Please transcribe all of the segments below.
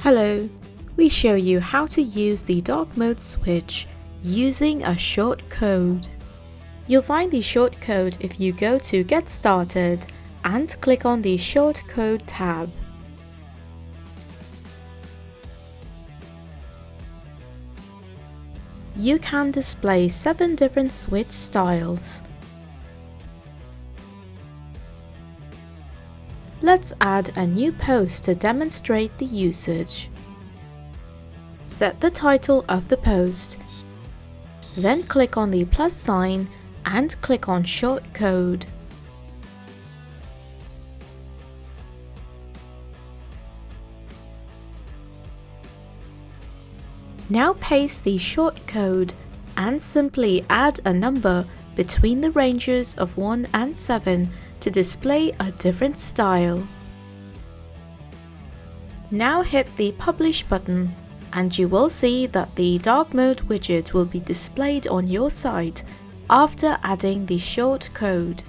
Hello, we show you how to use the dark mode switch using a shortcode. You'll find the shortcode if you go to Get Started and click on the Shortcode tab. You can display 7 different switch styles. Let's add a new post to demonstrate the usage. Set the title of the post, then click on the plus sign and click on Shortcode. Now paste the shortcode and simply add a number between the ranges of 1 and 7 to display a different style. Now hit the Publish button and you will see that the dark mode widget will be displayed on your site after adding the shortcode.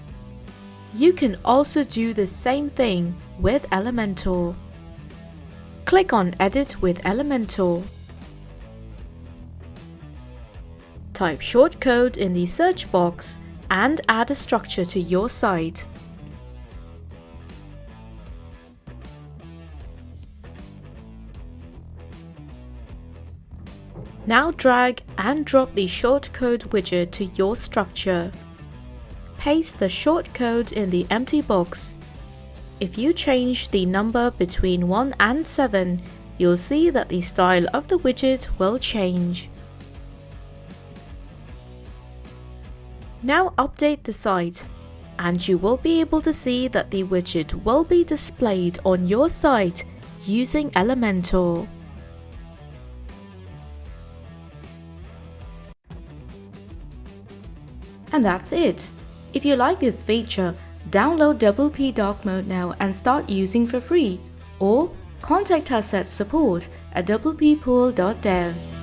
You can also do the same thing with Elementor. Click on Edit with Elementor. Type shortcode in the search box and add a structure to your site. Now drag and drop the shortcode widget to your structure. Paste the shortcode in the empty box. If you change the number between 1 and 7, you'll see that the style of the widget will change. Now update the site, and you will be able to see that the widget will be displayed on your site using Elementor. And that's it. If you like this feature, download WP Dark Mode now and start using for free, or contact us at support@wppool.dev.